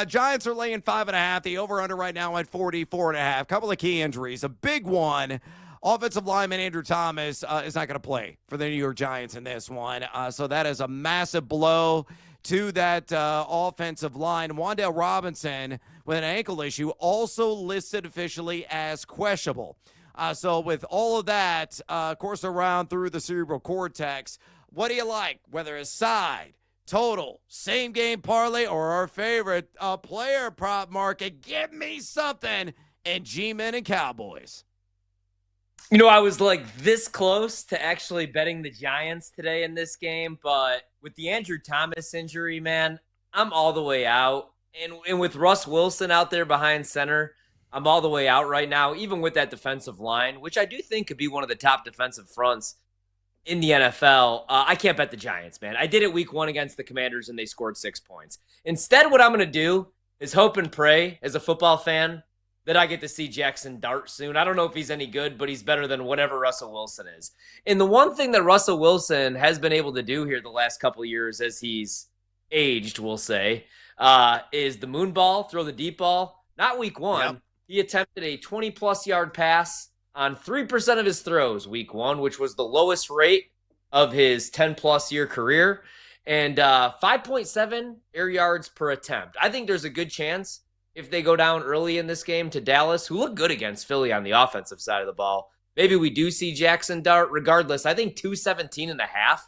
Giants are laying 5.5. The over-under right now at 44.5. Couple of key injuries. A big one. Offensive lineman Andrew Thomas is not going to play for the New York Giants in this one. So that is a massive blow to that offensive line. Wan'Dale Robinson with an ankle issue also listed officially as questionable. So with all of that, course around through the cerebral cortex, what do you like? Whether it's side, total, same game parlay, or our favorite player prop market, give me something in G-Men and Cowboys. I was like this close to actually betting the Giants today in this game, but with the Andrew Thomas injury, man, I'm all the way out. And with Russ Wilson out there behind center, I'm all the way out right now, even with that defensive line, which I do think could be one of the top defensive fronts in the NFL. I can't bet the Giants, man. I did it week 1 against the Commanders, and they scored 6 points. Instead, what I'm going to do is hope and pray as a football fan that I get to see Jackson Dart soon. I don't know if he's any good, but he's better than whatever Russell Wilson is. And the one thing that Russell Wilson has been able to do here the last couple of years as he's aged, we'll say, is the moon ball, throw the deep ball. Not week 1. Yep. He attempted a 20-plus yard pass on 3% of his throws week 1, which was the lowest rate of his 10-plus year career, and 5.7 air yards per attempt. I think there's a good chance if they go down early in this game to Dallas, who look good against Philly on the offensive side of the ball, maybe we do see Jackson Dart. Regardless, I think 217.5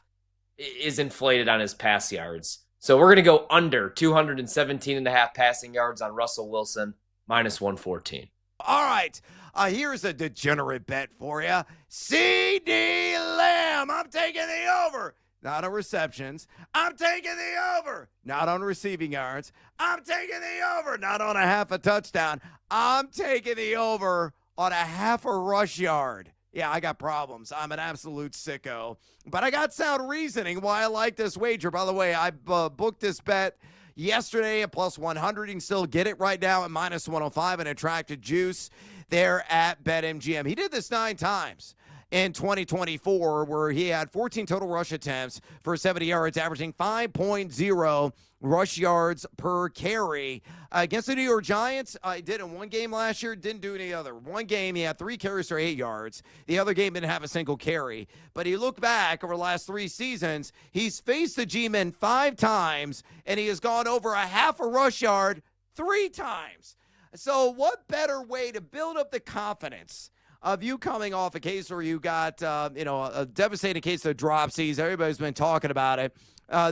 is inflated on his pass yards. So we're going to go under 217.5 passing yards on Russell Wilson, minus 114. All right. Here's a degenerate bet for you. CD Lamb. I'm taking the over. Not on receptions. I'm taking the over. Not on receiving yards. I'm taking the over. Not on a half a touchdown. I'm taking the over on a half a rush yard. Yeah, I got problems. I'm an absolute sicko. But I got sound reasoning why I like this wager. By the way, I booked this bet yesterday at plus 100. You can still get it right now at minus 105 and attracted juice there at BetMGM. He did this 9 times in 2024, where he had 14 total rush attempts for 70 yards, averaging 5.0 rush yards per carry. Against the New York Giants, he did in one game last year, didn't do any other. One game, he had 3 carries for 8 yards. The other game didn't have a single carry. But you look back over the last 3 seasons, he's faced the G-Men 5 times, and he has gone over a half a rush yard 3 times. So what better way to build up the confidence of you coming off a case where you got, a devastating case of dropsies, everybody's been talking about it,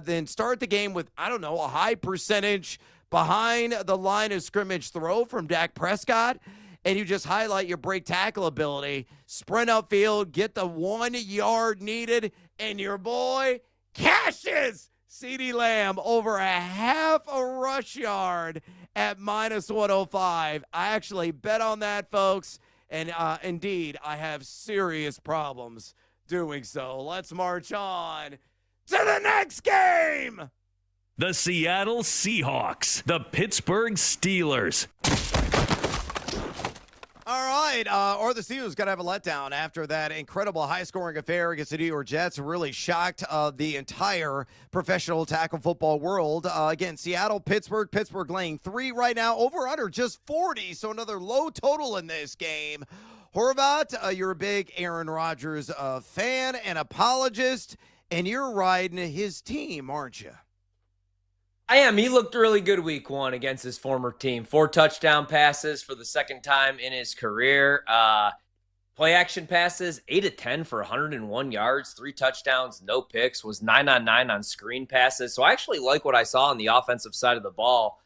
then start the game with, a high percentage behind the line of scrimmage throw from Dak Prescott, and you just highlight your break tackle ability, sprint upfield, get the 1 yard needed, and your boy cashes CeeDee Lamb over a half a rush yard at minus 105. I actually bet on that, folks. And indeed, I have serious problems doing so. Let's march on to the next game. The Seattle Seahawks, the Pittsburgh Steelers. All right, or the Steelers got to have a letdown after that incredible high-scoring affair against the New York Jets. Really shocked the entire professional tackle football world. Again, Seattle, Pittsburgh laying 3 right now, over under just 40, so another low total in this game. Horvat, you're a big Aaron Rodgers fan and apologist, and you're riding his team, aren't you? I am. He looked really good week 1 against his former team. 4 touchdown passes for the second time in his career. Play action passes, 8 of 10 for 101 yards, 3 touchdowns, no picks, was 9 on 9 on screen passes. So I actually like what I saw on the offensive side of the ball.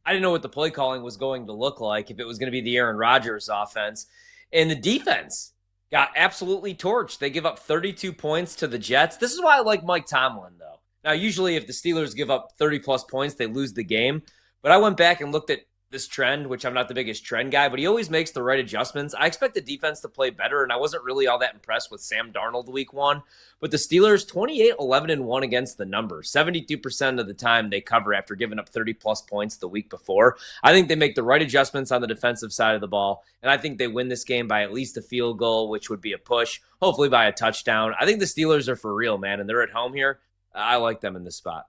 I didn't know what the play calling was going to look like, if it was going to be the Aaron Rodgers offense. And the defense got absolutely torched. They give up 32 points to the Jets. This is why I like Mike Tomlin, though. Now, usually if the Steelers give up 30-plus points, they lose the game. But I went back and looked at this trend, which I'm not the biggest trend guy, but he always makes the right adjustments. I expect the defense to play better, and I wasn't really all that impressed with Sam Darnold week 1. But the Steelers, 28-11-1 against the number. 72% of the time they cover after giving up 30-plus points the week before. I think they make the right adjustments on the defensive side of the ball, and I think they win this game by at least a field goal, which would be a push, hopefully by a touchdown. I think the Steelers are for real, man, and they're at home here. I like them in this spot.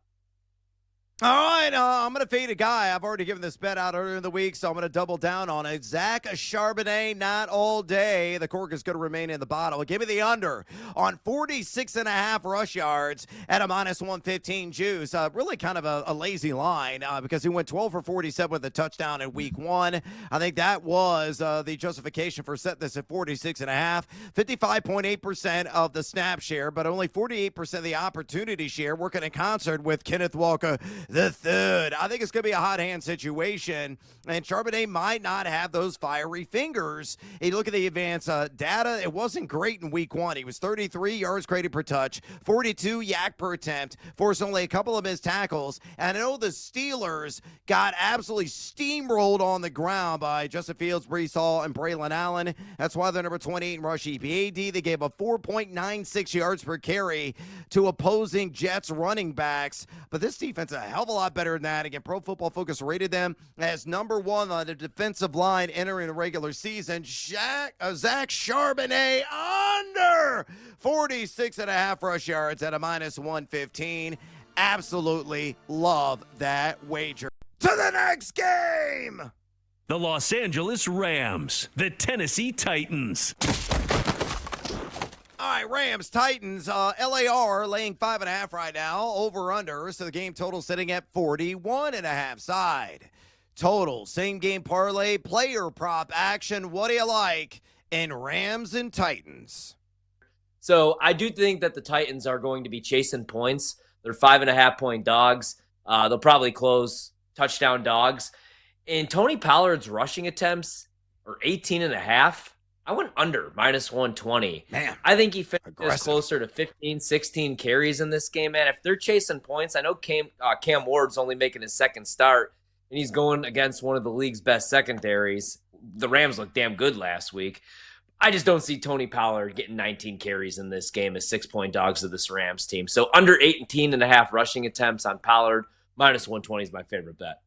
All right, I'm going to fade a guy. I've already given this bet out earlier in the week, so I'm going to double down on it. Zach Charbonnet, not all day. The cork is going to remain in the bottle. Give me the under on 46.5 rush yards at a -115 juice. Really kind of a lazy line because he went 12 for 47 with a touchdown in week 1. I think that was the justification for setting this at 46.5. 55.8% of the snap share, but only 48% of the opportunity share, working in concert with Kenneth Walker the third. I think it's going to be a hot hand situation, and Charbonnet might not have those fiery fingers. You look at the advanced data, it wasn't great in week 1. He was 33 yards created per touch, 42 yak per attempt, forced only a couple of missed tackles, and I know the Steelers got absolutely steamrolled on the ground by Justin Fields, Breece Hall, and Braylon Allen. That's why they're number 28 in rush EPAD. They gave a 4.96 yards per carry to opposing Jets running backs, but this defense is a hell of a lot better than that. Again, Pro Football Focus rated them as number 1 on the defensive line entering the regular season. Zach Charbonnet under 46.5 rush yards at a -115. Absolutely love that wager. To the next game. The Los Angeles Rams, the Tennessee Titans. All right, Rams, Titans, LAR laying 5.5 right now, over under, so the game total sitting at 41.5 side. Total, same game parlay, player prop action, what do you like in Rams and Titans? So I do think that the Titans are going to be chasing points. They're 5.5-point dogs. They'll probably close touchdown dogs. And Tony Pollard's rushing attempts are 18.5. I went under -120. Man, I think he finishes aggressive. closer to 15, 16 carries in this game, man. If they're chasing points, I know Cam Ward's only making his second start, and he's going against one of the league's best secondaries. The Rams looked damn good last week. I just don't see Tony Pollard getting 19 carries in this game as 6-point dogs of this Rams team. So under 18.5 rushing attempts on Pollard, -120 is my favorite bet.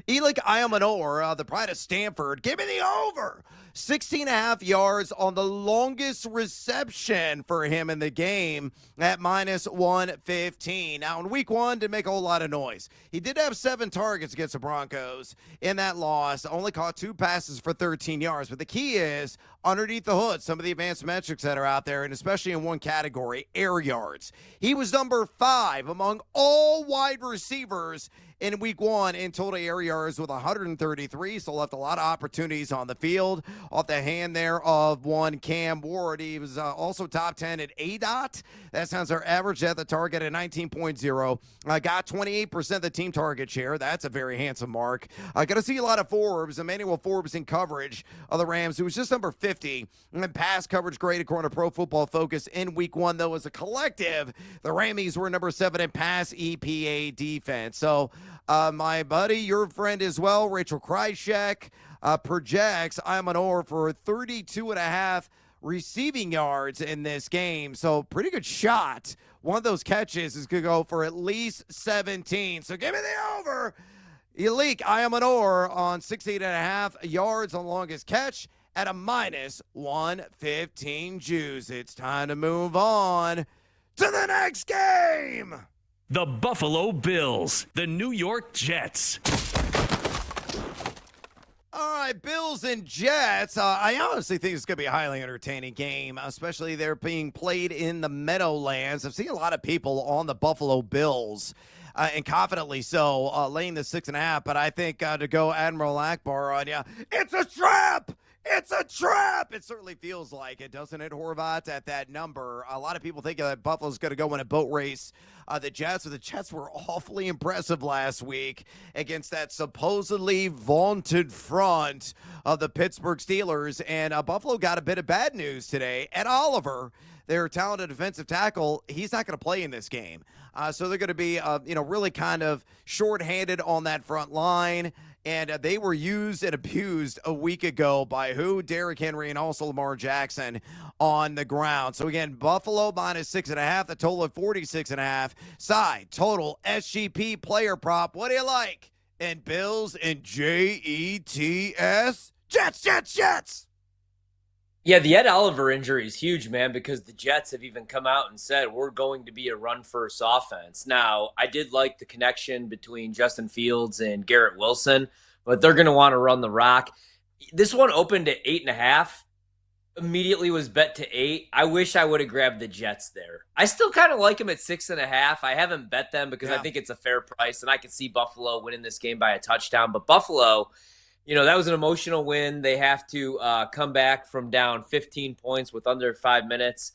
Elic Ayamanor, the pride of Stanford, give me the over. 16.5 yards on the longest reception for him in the game at -115. Now, in week 1, didn't make a whole lot of noise. He did have 7 targets against the Broncos in that loss, only caught 2 passes for 13 yards. But the key is, underneath the hood, some of the advanced metrics that are out there, and especially in one category, air yards. He was number 5 among all wide receivers in week 1 in total air yards with 133, so left a lot of opportunities on the field. Off the hand there of one Cam Ward. He was also top 10 at ADOT. That sounds our average at the target at 19.0. Got 28% of the team target share. That's a very handsome mark. Going to see a lot of Forbes, Emmanuel Forbes in coverage of the Rams, who was just number 50. And then pass coverage grade according to Pro Football Focus in week 1, though, as a collective, the Rammies were number 7 in pass EPA defense. So, my buddy, your friend as well, Rachel Krychek, projects Ayamanor for 32.5 receiving yards in this game. So pretty good shot. One of those catches is going to go for at least 17. So give me the over. Elic Ayamanor on 68.5 yards on longest catch at a -115 juice. It's time to move on to the next game. The Buffalo Bills, the New York Jets. All right, Bills and Jets. I honestly think it's going to be a highly entertaining game, especially they're being played in the Meadowlands. I've seen a lot of people on the Buffalo Bills, and confidently so, laying the 6.5. But I think to go Admiral Akbar on you, it's a trap. It's a trap. It certainly feels like it, doesn't it, Horvat, at that number? A lot of people think that Buffalo's going to go in a boat race. The Jets were awfully impressive last week against that supposedly vaunted front of the Pittsburgh Steelers. And Buffalo got a bit of bad news today. Ed Oliver, their talented defensive tackle, he's not going to play in this game. So they're going to be, really kind of shorthanded on that front line. And they were used and abused a week ago by who? Derrick Henry and also Lamar Jackson on the ground. So, again, Buffalo -6.5, the total of 46.5. Side, total SGP player prop. What do you like? And Bills and Jets? Jets! Yeah, the Ed Oliver injury is huge, man, because the Jets have even come out and said we're going to be a run-first offense. Now, I did like the connection between Justin Fields and Garrett Wilson, but they're going to want to run the rock. This one opened at 8.5. Immediately was bet to 8. I wish I would have grabbed the Jets there. I still kind of like them at 6.5. I haven't bet them because I think it's a fair price, and I could see Buffalo winning this game by a touchdown. But Buffalo, that was an emotional win. They have to come back from down 15 points with under 5 minutes.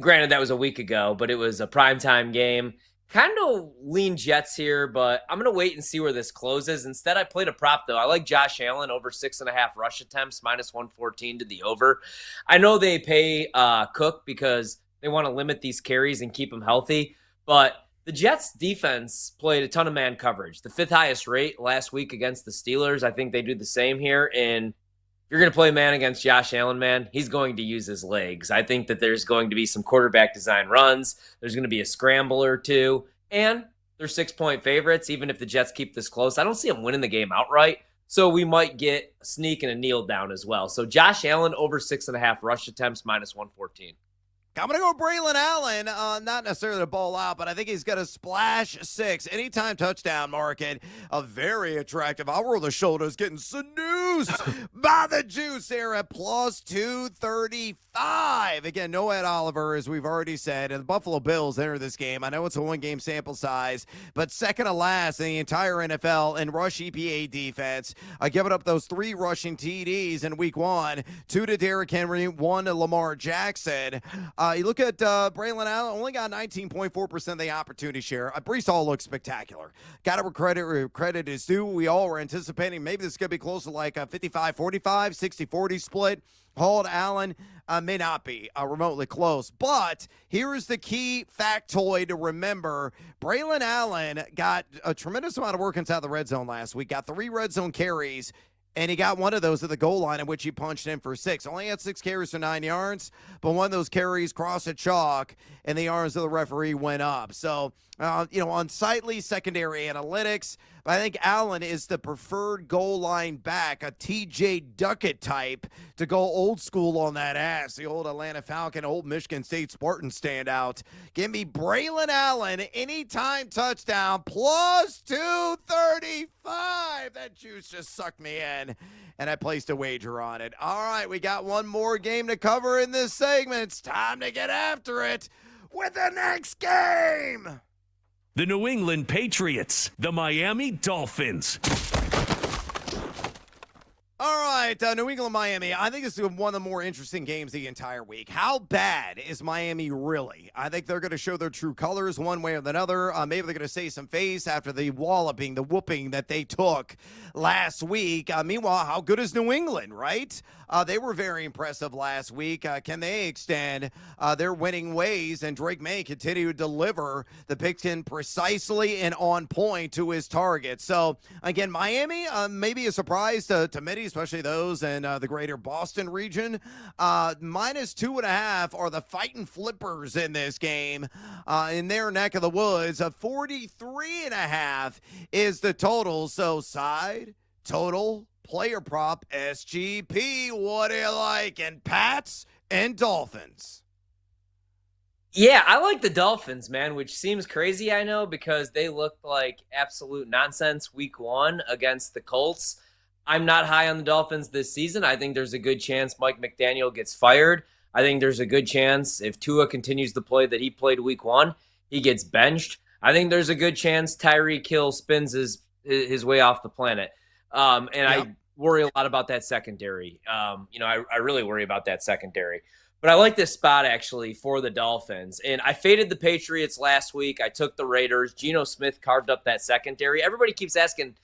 Granted, that was a week ago, but it was a primetime game. Kind of lean Jets here, but I'm going to wait and see where this closes. Instead, I played a prop, though. I like Josh Allen over 6.5 rush attempts, -114 to the over. I know they pay Cook because they want to limit these carries and keep him healthy, but the Jets defense played a ton of man coverage, the 5th highest rate last week against the Steelers. I think they do the same here. And if you're going to play man against Josh Allen, man, he's going to use his legs. I think that there's going to be some quarterback design runs. There's going to be a scramble or two. And they're 6-point favorites, even if the Jets keep this close. I don't see them winning the game outright. So we might get a sneak and a kneel down as well. So Josh Allen over 6.5 rush attempts, -114. I'm going to go with Braylon Allen, not necessarily to ball out, but I think he's got a splash 6. Anytime touchdown market, a very attractive. I'll roll the shoulders, getting seduced by the juice here at +235. Again, no Ed Oliver, as we've already said, and the Buffalo Bills enter this game. I know it's a one-game sample size, but second to last in the entire NFL in rush EPA defense. Giving up those 3 rushing TDs in week 1, 2 to Derrick Henry, 1 to Lamar Jackson. You look at Braylon Allen, only got 19.4% of the opportunity share. Brees Hall looks spectacular. Got to credit is due. We all were anticipating maybe this could be close to like a 55-45, 60-40 split. Hall to Allen may not be remotely close. But here is the key factoid to remember. Braylon Allen got a tremendous amount of work inside the red zone last week. Got 3 red zone carries. And he got one of those at the goal line in which he punched in for 6. Only had 6 carries for 9 yards, but one of those carries crossed a chalk, and the arms of the referee went up. So, unsightly secondary analytics. But I think Allen is the preferred goal line back, a T.J. Duckett type, to go old school on that ass. The old Atlanta Falcon, old Michigan State Spartan standout. Give me Braylon Allen, anytime touchdown, +235. That juice just sucked me in, and I placed a wager on it. All right, we got one more game to cover in this segment. It's time to get after it with the next game. The New England Patriots, the Miami Dolphins. All right, New England, Miami. I think this is one of the more interesting games the entire week. How bad is Miami really? I think they're going to show their true colors one way or another. Maybe they're going to save some face after the whooping that they took last week. Meanwhile, how good is New England, right? They were very impressive last week. Can they extend their winning ways? And Drake May continue to deliver the pigskin precisely and on point to his target. So, again, Miami, maybe a surprise to many, especially those in the greater Boston region. -2.5 are the fighting flippers in this game in their neck of the woods. 43.5 is the total. So, side, total, player prop, SGP. What do you like? And Pats and Dolphins. Yeah, I like the Dolphins, man, which seems crazy, I know, because they looked like absolute nonsense week 1 against the Colts. I'm not high on the Dolphins this season. I think there's a good chance Mike McDaniel gets fired. I think there's a good chance if Tua continues to play that he played week 1, he gets benched. I think there's a good chance Tyreek Hill spins his way off the planet. I worry a lot about that secondary. I really worry about that secondary. But I like this spot, actually, for the Dolphins. And I faded the Patriots last week. I took the Raiders. Geno Smith carved up that secondary. Everybody keeps asking,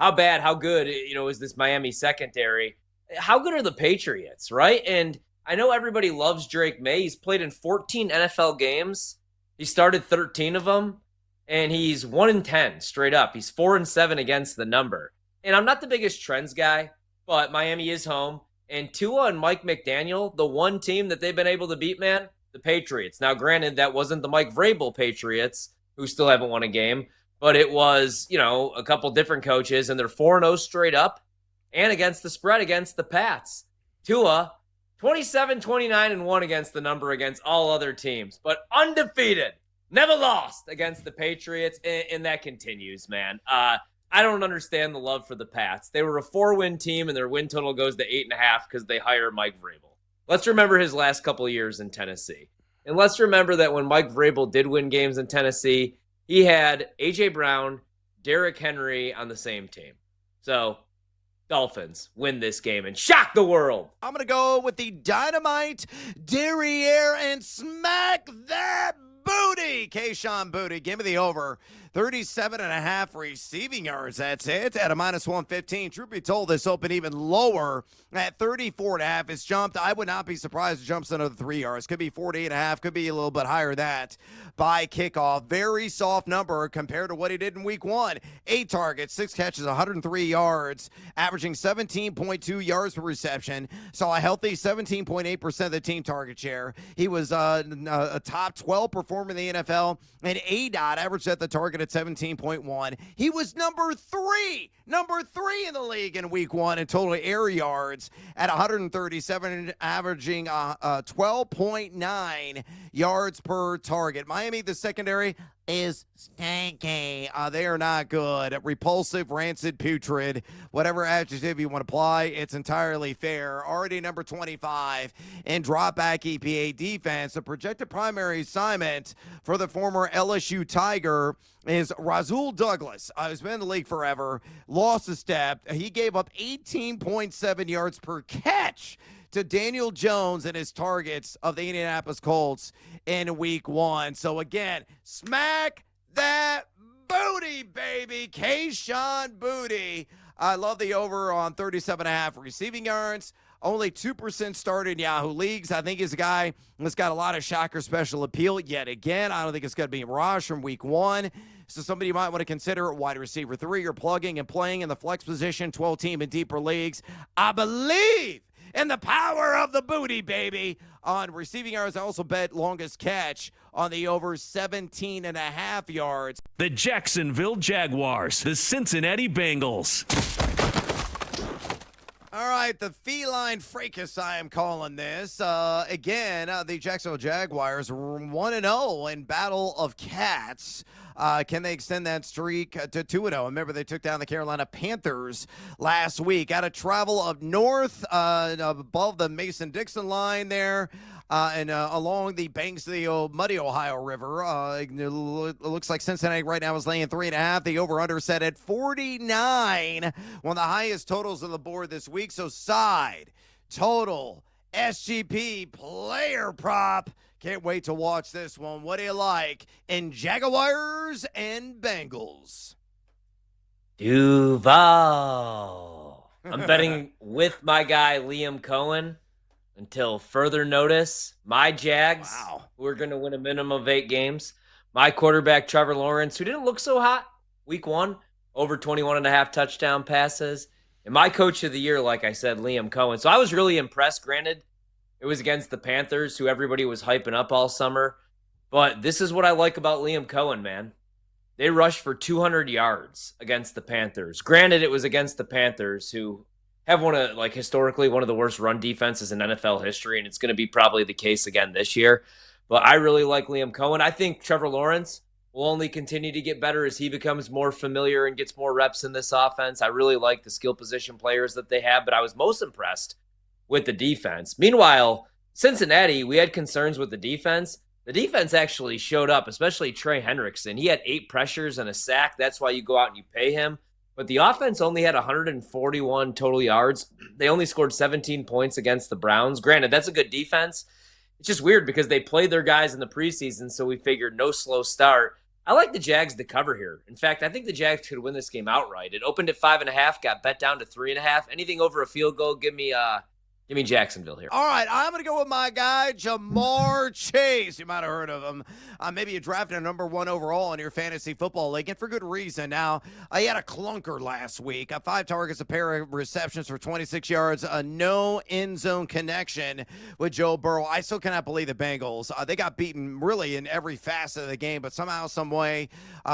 how bad, how good, is this Miami secondary? How good are the Patriots, right? And I know everybody loves Drake May. He's played in 14 NFL games. He started 13 of them, and he's 1-10 straight up. He's 4-7 against the number. And I'm not the biggest trends guy, but Miami is home. And Tua and Mike McDaniel, the one team that they've been able to beat, man, the Patriots. Now, granted, that wasn't the Mike Vrabel Patriots, who still haven't won a game, but it was, a couple different coaches, and they're 4-0 straight up and against the spread against the Pats. Tua, 27, 29, and 1 against the number against all other teams, but undefeated, never lost against the Patriots, and that continues, man. I don't understand the love for the Pats. They were a 4-win team, and their win total goes to 8.5 because they hire Mike Vrabel. Let's remember his last couple of years in Tennessee. And let's remember that when Mike Vrabel did win games in Tennessee, he had A.J. Brown, Derrick Henry on the same team. So, Dolphins win this game and shock the world. I'm going to go with the dynamite derriere and smack that booty. Keyshawn Booty, give me the over. 37.5 receiving yards. That's it. At a -115. Truth be told, this opened even lower at 34.5. It's jumped. I would not be surprised if it jumps another 3 yards. Could be 48.5. Could be a little bit higher than that by kickoff. Very soft number compared to what he did in week 1. 8 targets, 6 catches, 103 yards, averaging 17.2 yards per reception. So a healthy 17.8% of the team target share. He was a top 12 performer in the NFL, and ADOT averaged at the target at 17.1. He was number three in the league in week 1 in total air yards at 137, averaging 12.9 yards per target. Miami, the secondary, is stanky. They are not good. Repulsive, rancid, putrid, whatever adjective you want to apply, it's entirely fair. Already number 25 in drop back EPA defense. The projected primary assignment for the former LSU Tiger is Rasul Douglas. He's been in the league forever, lost a step. He gave up 18.7 yards per catch to Daniel Jones and his targets of the Indianapolis Colts in week 1. So again, smack that booty, baby. Keyshawn Booty. I love the over on 37.5 receiving yards. Only 2% started in Yahoo leagues. I think he's a guy that's got a lot of shocker special appeal. Yet again, I don't think it's going to be Mirage from week 1. So somebody you might want to consider wide receiver 3 or plugging and playing in the flex position, 12-team and deeper leagues. I believe in the power of the booty, baby. On receiving yards, I also bet longest catch on the over 17.5 yards. The Jacksonville Jaguars, the Cincinnati Bengals. All right, the feline fracas, I am calling this. Again, the Jacksonville Jaguars 1-0 in Battle of Cats. Can they extend that streak to 2-0? Remember, they took down the Carolina Panthers last week. Got to travel up north above the Mason-Dixon line there. And along the banks of the muddy Ohio River. It looks like Cincinnati right now is laying 3.5. The over-under set at 49. One of the highest totals on the board this week. So side, total, SGP, player prop. Can't wait to watch this one. What do you like in Jaguars and Bengals? Duval. I'm betting with my guy Liam Cohen. Until further notice, my Jags, who are going to win a minimum of 8 games. My quarterback, Trevor Lawrence, who didn't look so hot week 1, over 21.5 touchdown passes. And my coach of the year, like I said, Liam Cohen. So I was really impressed. Granted, it was against the Panthers, who everybody was hyping up all summer. But this is what I like about Liam Cohen, man. They rushed for 200 yards against the Panthers. Granted, it was against the Panthers, who have historically one of the worst run defenses in NFL history, and it's going to be probably the case again this year. But I really like Liam Cohen. I think Trevor Lawrence will only continue to get better as he becomes more familiar and gets more reps in this offense. I really like the skill position players that they have, but I was most impressed with the defense. Meanwhile, Cincinnati, we had concerns with the defense. The defense actually showed up, especially Trey Hendrickson. He had 8 pressures and a sack. That's why you go out and you pay him. But the offense only had 141 total yards. They only scored 17 points against the Browns. Granted, that's a good defense. It's just weird because they played their guys in the preseason, so we figured no slow start. I like the Jags to cover here. In fact, I think the Jags could win this game outright. It opened at 5.5, got bet down to 3.5. Anything over a field goal, give me Jacksonville here. All right, I'm going to go with my guy, Jamar Chase. You might have heard of him. Maybe you drafted a number 1 overall in your fantasy football league, and for good reason. Now, he had a clunker last week. 5 targets, a pair of receptions for 26 yards, no end zone connection with Joe Burrow. I still cannot believe the Bengals. They got beaten really in every facet of the game, but somehow, some way,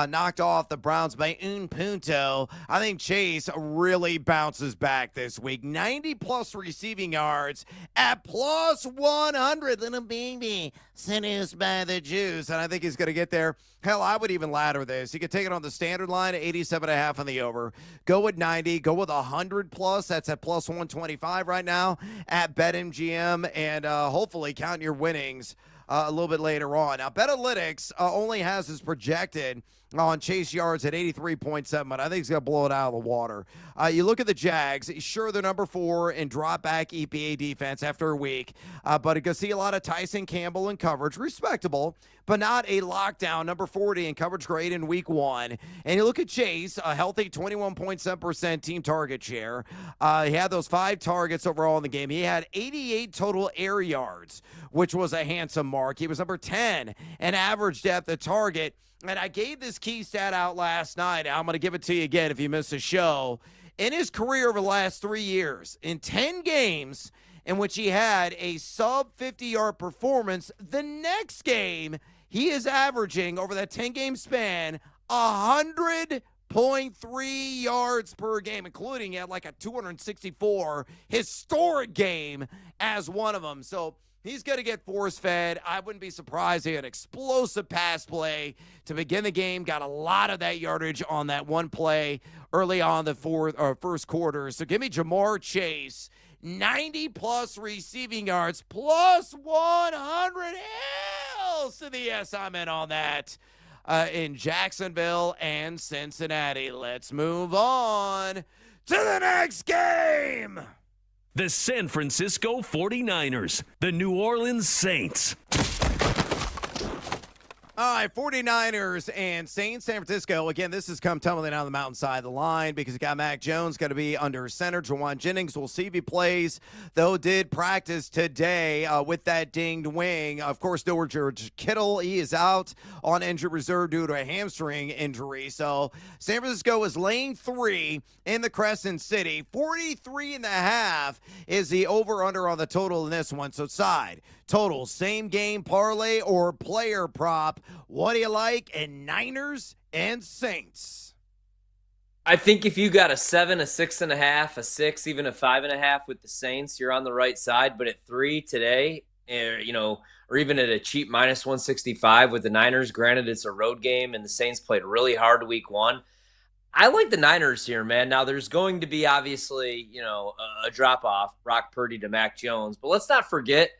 knocked off the Browns by un punto. I think Chase really bounces back this week. 90-plus receiving yards. yards at plus 100. Little baby seduced by the juice. And I think he's going to get there. Hell, I would even ladder this. You could take it on the standard line at 87.5 on the over. Go with 90. Go with 100 plus. That's at plus 125 right now at BetMGM. And hopefully count your winnings a little bit later on. Now, Betalytics only has his projected on chase yards at 83.7, but I think he's going to blow it out of the water. You look at the Jags. Sure, they're number 4 in drop-back EPA defense after a week, but you can see a lot of Tyson Campbell in coverage. Respectable, but not a lockdown. Number 40 in coverage grade in week 1. And you look at Chase, a healthy 21.7% team target share. He had those 5 targets overall in the game. He had 88 total air yards, which was a handsome mark. He was number 10 in average depth of target. And I gave this key stat out last night. I'm going to give it to you again if you missed the show. In his career over the last 3 years, in 10 games in which he had a sub-50-yard performance, the next game he is averaging over that 10-game span 100.3 yards per game, including he had like a 264 historic game as one of them. So he's going to get force-fed. I wouldn't be surprised. He had an explosive pass play to begin the game. Got a lot of that yardage on that one play early on the first quarter. So give me Jamar Chase, 90-plus receiving yards, plus 100. Hells to the yes, I'm in on that in Jacksonville and Cincinnati. Let's move on to the next game. The San Francisco 49ers, the New Orleans Saints. All right, 49ers and Saints, San Francisco. Again, this has come tumbling down the mountainside of the line because you got Mac Jones going to be under center. Jawan Jennings, we'll see if he plays, though did practice today with that dinged wing. Of course, no George Kittle. He is out on injured reserve due to a hamstring injury. So San Francisco is lane 3 in the Crescent City. 43.5 is the over-under on the total in this one. So side, total, same game parlay or player prop. What do you like in Niners and Saints? I think if you got a 7, a 6.5, a 6, even a 5.5 with the Saints, you're on the right side. But at 3 today, or even at a cheap minus 165 with the Niners, granted it's a road game and the Saints played really hard week 1. I like the Niners here, man. Now, there's going to be obviously, a drop-off, Brock Purdy to Mac Jones. But let's not forget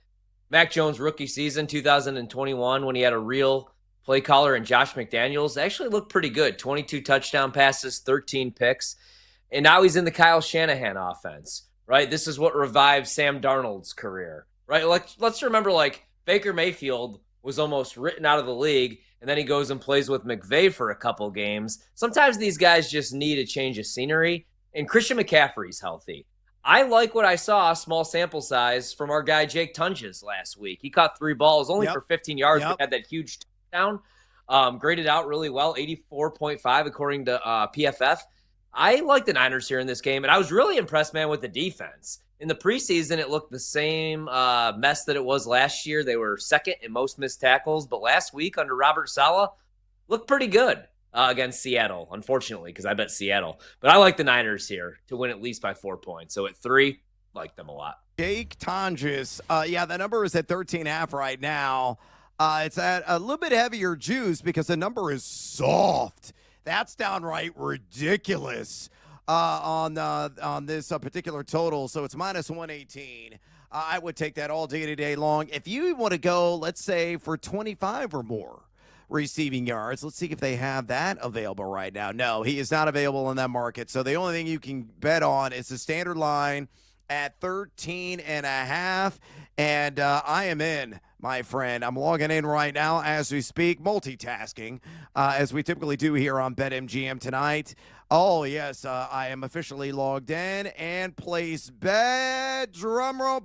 Mac Jones' rookie season, 2021, when he had a real play caller and Josh McDaniels, actually looked pretty good. 22 touchdown passes, 13 picks. And now he's in the Kyle Shanahan offense, right? This is what revived Sam Darnold's career, right? Let's remember, Baker Mayfield was almost written out of the league, and then he goes and plays with McVay for a couple games. Sometimes these guys just need a change of scenery, and Christian McCaffrey's healthy. I like what I saw, small sample size, from our guy Jake Tunges last week. He caught 3 balls only for 15 yards, but had that huge touchdown. Graded out really well, 84.5 according to PFF. I like the Niners here in this game, and I was really impressed, man, with the defense. In the preseason, it looked the same mess that it was last year. They were second in most missed tackles, but last week under Robert Saleh, looked pretty good against Seattle, unfortunately, because I bet Seattle. But I like the Niners here to win at least by 4 points. So at 3, like them a lot. Jake Tonjes, the number is at 13.5 right now. It's at a little bit heavier juice because the number is soft. That's downright ridiculous on this particular total. So it's minus 118. I would take that all day long. If you want to go, let's say, for 25 or more receiving yards, let's see if they have that available right now. No, he is not available in that market. So the only thing you can bet on is the standard line at 13.5. And I am in, my friend. I'm logging in right now as we speak, multitasking, as we typically do here on BetMGM tonight. Oh, yes, I am officially logged in and place bet. Drum roll.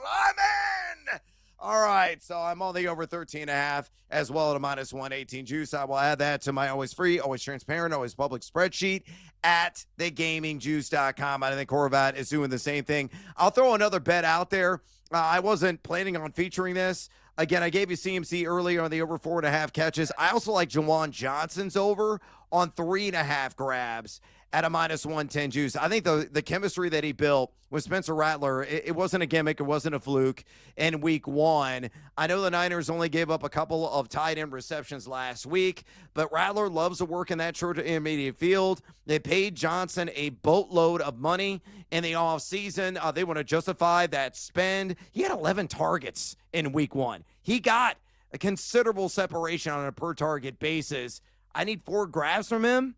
I'm in. All right, so I'm on the over 13.5 as well at a minus 118 juice. I will add that to my always free, always transparent, always public spreadsheet at thegamingjuice.com. I think Horvat is doing the same thing. I'll throw another bet out there. I wasn't planning on featuring this. Again, I gave you CMC earlier on the over 4.5 catches. I also like Jawan Johnson's over on 3.5 grabs at a -110 juice. I think the chemistry that he built with Spencer Rattler, it wasn't a gimmick. It wasn't a fluke in week 1. I know the Niners only gave up a couple of tight end receptions last week, but Rattler loves to work in that short to intermediate field. They paid Johnson a boatload of money in the offseason. They want to justify that spend. He had 11 targets in week 1. He got a considerable separation on a per-target basis. I need 4 grabs from him.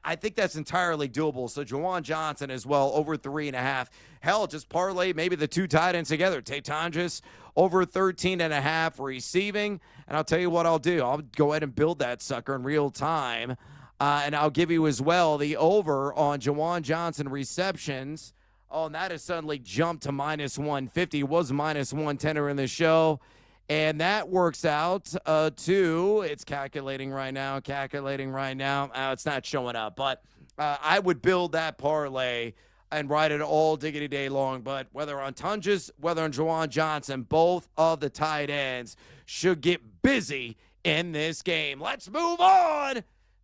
I think that's entirely doable. So Juwan Johnson as well, over 3.5. Hell, just parlay maybe the 2 tight ends together. Take Tonjes over 13.5 receiving. And I'll tell you what I'll do. I'll go ahead and build that sucker in real time. And I'll give you as well the over on Juwan Johnson receptions. Oh, and that has suddenly jumped to -150. It was -110 in the show. And that works out to, it's calculating right now. It's not showing up. But I would build that parlay and ride it all diggity day long. But whether on Tonjes, whether on Juwan Johnson, both of the tight ends should get busy in this game. Let's move on to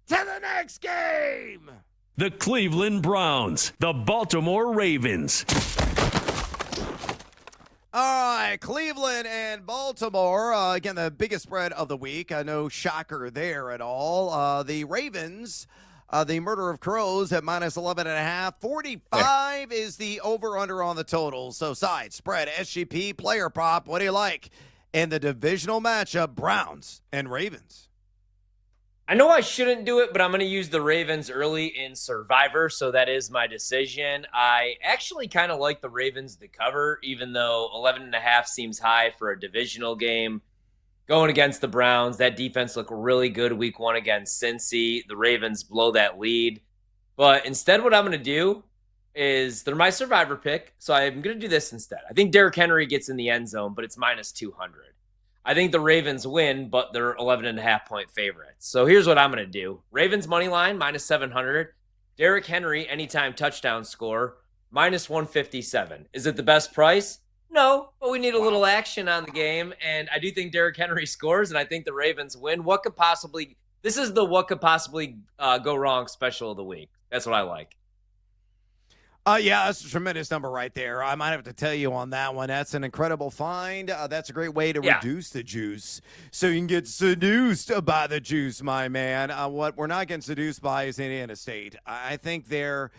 the next game. The Cleveland Browns, the Baltimore Ravens. All right, Cleveland and Baltimore. Again, the biggest spread of the week. No shocker there at all. The Ravens, the murder of crows at -11.5. 45 is the over-under on the total. So side, spread, SGP, player prop. What do you like in the divisional matchup, Browns and Ravens? I know I shouldn't do it, but I'm going to use the Ravens early in Survivor, so that is my decision. I actually kind of like the Ravens to cover, even though 11.5 seems high for a divisional game. Going against the Browns, that defense looked really good week 1 against Cincy. The Ravens blow that lead. But instead, what I'm going to do is they're my Survivor pick, so I'm going to do this instead. I think Derrick Henry gets in the end zone, but it's -200. I think the Ravens win, but they're 11.5-point favorites. So here's what I'm going to do. Ravens money line, -700. Derrick Henry, anytime touchdown score, -157. Is it the best price? No, but we need a little action on the game, and I do think Derrick Henry scores, and I think the Ravens win. This is the what could possibly go wrong special of the week. That's what I like. Yeah, that's a tremendous number right there. I might have to tell you on that one. That's an incredible find. That's a great way to reduce the juice so you can get seduced by the juice, my man. What we're not getting seduced by is Indiana State. I think their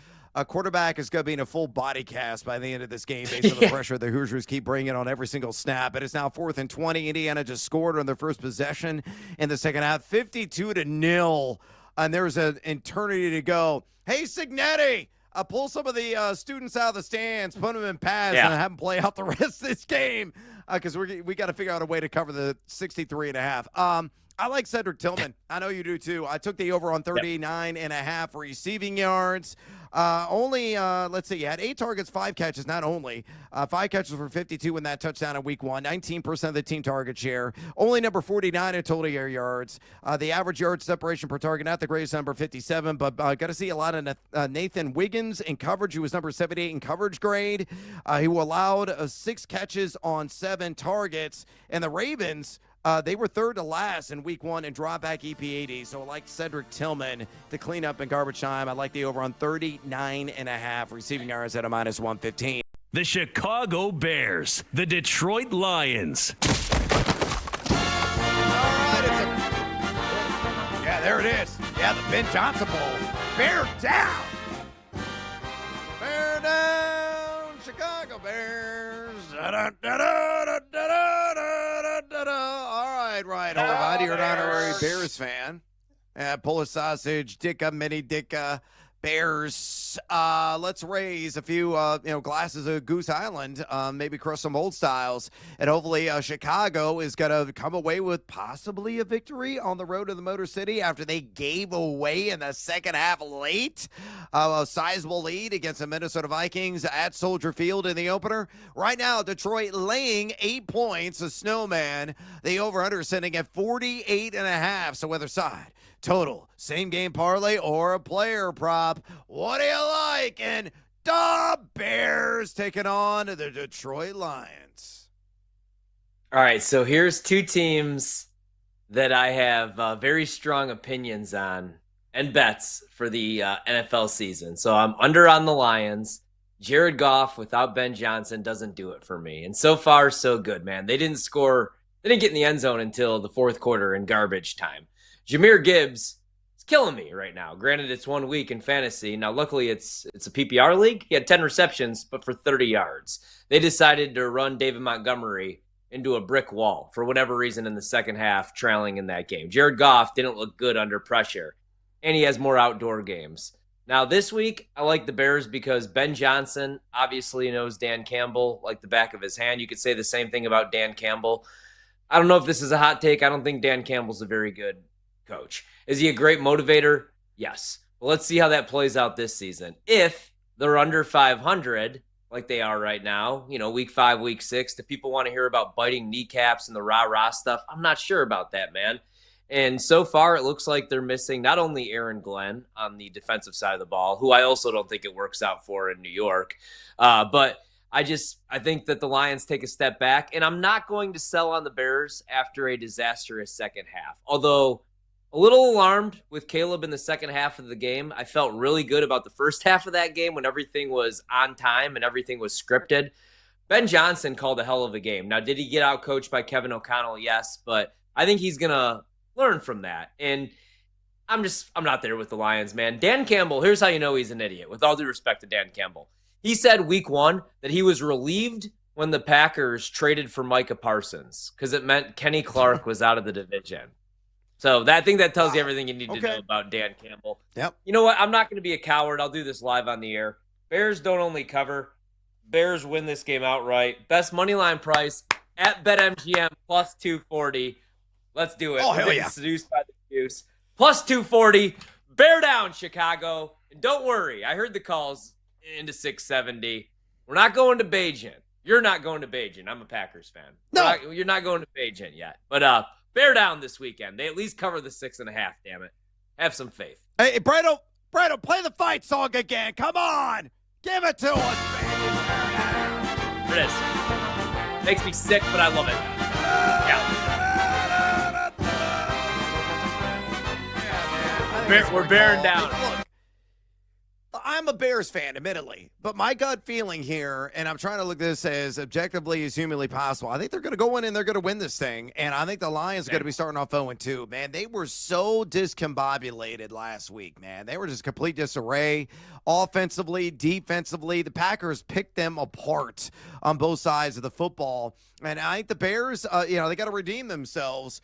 quarterback is going to be in a full body cast by the end of this game based on the pressure the Hoosiers keep bringing on every single snap. It is now 4th and 20. Indiana just scored on their first possession in the second half, 52-0. And there's an eternity to go. Hey, Signetti. Pull some of the students out of the stands, put them in pads, and have them play out the rest of this game because we got to figure out a way to cover the 63.5. I like Cedric Tillman. I know you do too. I took the over on 39.5 receiving yards. Let's see, he had 8 targets, 5 catches, not only. 5 catches for 52 in that touchdown in week 1, 19% of the team target share. Only number 49 in total air yards. The average yard separation per target, not the greatest number, 57, but got to see a lot of Nathan Wiggins in coverage, who was number 78 in coverage grade, who allowed 6 catches on 7 targets. And the Ravens, they were 3rd to last in week 1 in dropback EP80. So I like Cedric Tillman to clean up in garbage time. I like the over on 39.5 receiving yards at a -115. The Chicago Bears, the Detroit Lions. All right, there it is. Yeah, the Ben Johnson Bowl. Bear down. Bear down, Chicago Bears. Right. Everybody, you're an honorary Bears fan. Pull a sausage, Dicka, mini Dicka, Bears. Let's raise a few, glasses of Goose Island, maybe crush some old styles, and hopefully Chicago is going to come away with possibly a victory on the road to the Motor City after they gave away in the second half late a sizable lead against the Minnesota Vikings at Soldier Field in the opener. Right now, Detroit laying 8 points, a snowman. The over-under sitting at 48.5, so whether side, total, same game parlay, or a player prop. What do you like? And the Bears taking on the Detroit Lions. All right, so here's 2 teams that I have very strong opinions on and bets for the NFL season. So I'm under on the Lions. Jared Goff without Ben Johnson doesn't do it for me. And so far, so good, man. They didn't get in the end zone until the fourth quarter in garbage time. Jahmyr Gibbs is killing me right now. Granted, it's 1 week in fantasy. Now, luckily, it's a PPR league. He had 10 receptions, but for 30 yards. They decided to run David Montgomery into a brick wall for whatever reason in the second half, trailing in that game. Jared Goff didn't look good under pressure, and he has more outdoor games. Now, this week, I like the Bears because Ben Johnson obviously knows Dan Campbell like the back of his hand. You could say the same thing about Dan Campbell. I don't know if this is a hot take. I don't think Dan Campbell's a very good coach. Is he a great motivator? Yes. Well, let's see how that plays out this season. If they're under 500, like they are right now, week 5, week 6, do people want to hear about biting kneecaps and the rah-rah stuff? I'm not sure about that, man. And so far, it looks like they're missing not only Aaron Glenn on the defensive side of the ball, who I also don't think it works out for in New York, but I think that the Lions take a step back, and I'm not going to sell on the Bears after a disastrous second half. Although a little alarmed with Caleb in the second half of the game. I felt really good about the first half of that game when everything was on time and everything was scripted. Ben Johnson called a hell of a game. Now, did he get out coached by Kevin O'Connell? Yes, but I think he's going to learn from that. And I'm not there with the Lions, man. Dan Campbell, here's how you know he's an idiot, with all due respect to Dan Campbell. He said week 1 that he was relieved when the Packers traded for Micah Parsons because it meant Kenny Clark was out of the division. So I think that tells you everything you need to know about Dan Campbell. Yep. You know what? I'm not going to be a coward. I'll do this live on the air. Bears don't only cover. Bears win this game outright. Best money line price at BetMGM plus 240. Let's do it. Oh, hell yeah. Seduced by the juice. Plus 240. Bear down, Chicago. And don't worry. I heard the calls into 670. We're not going to Beijing. You're not going to Beijing. I'm a Packers fan. No. You're not going to Beijing yet. But bear down this weekend. They at least cover the 6.5, damn it. Have some faith. Hey, Bredo, play the fight song again. Come on. Give it to us, baby. Here it is. Makes me sick, but I love it. Yeah. We're bearing down. Look, I'm a Bears fan, admittedly, but my gut feeling here, and I'm trying to look at this as objectively as humanly possible, I think they're going to go in and they're going to win this thing, and I think the Lions are going to be starting off 0-2. Man, they were so discombobulated last week, man. They were just complete disarray, offensively, defensively. The Packers picked them apart on both sides of the football, and I think the Bears, they got to redeem themselves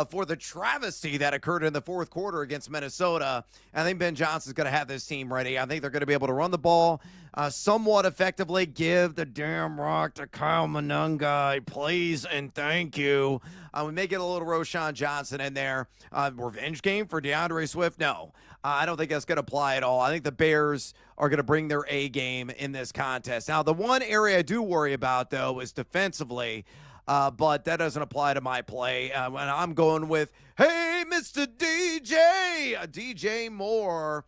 for the travesty that occurred in the fourth quarter against Minnesota. I think Ben Johnson's going to have this team ready. I think they're going to be able to run the ball somewhat effectively. Give the damn rock to Kyle Monunga, please and thank you. We may get a little Roshan Johnson in there. Revenge game for DeAndre Swift? No. I don't think that's going to apply at all. I think the Bears are going to bring their A game in this contest. Now, the one area I do worry about, though, is defensively. But that doesn't apply to my play. And I'm going with, hey, Mr. DJ Moore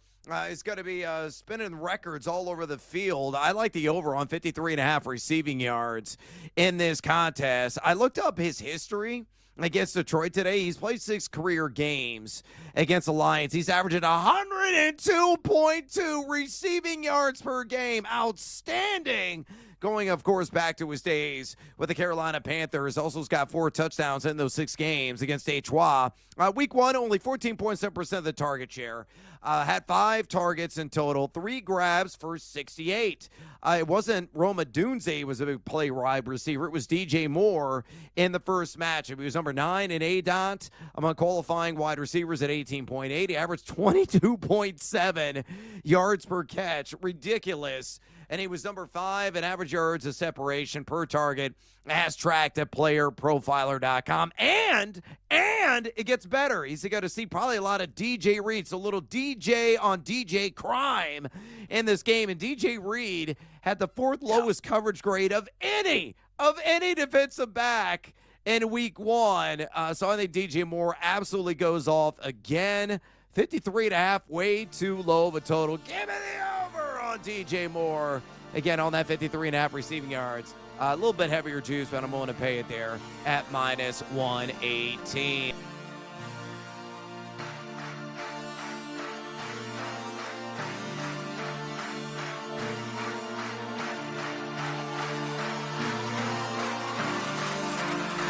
is going to be spinning records all over the field. I like the over on 53.5 receiving yards in this contest. I looked up his history against Detroit today. He's played 6 career games against the Lions. He's averaging 102.2 receiving yards per game. Outstanding. Going, of course, back to his days with the Carolina Panthers. Also has got 4 touchdowns in those 6 games against Detroit. Week 1, only 14.7% of the target share. Had 5 targets in total, 3 grabs for 68. It wasn't Roma Dunze who was a big play wide receiver. It was DJ Moore in the first matchup. He was number 9 in ADOT among qualifying wide receivers at 18.8. He averaged 22.7 yards per catch. Ridiculous. And he was number 5 in average yards of separation per target as tracked at playerprofiler.com. And it gets better. He's going to see probably a lot of DJ Reed. So a little DJ on DJ crime in this game. And DJ Reed had the 4th lowest coverage grade of any defensive back in week 1. So I think DJ Moore absolutely goes off again. 53.5, way too low of a total. Give me the over on DJ Moore. Again, on that 53.5 receiving yards. A little bit heavier juice, but I'm willing to pay it there at -118.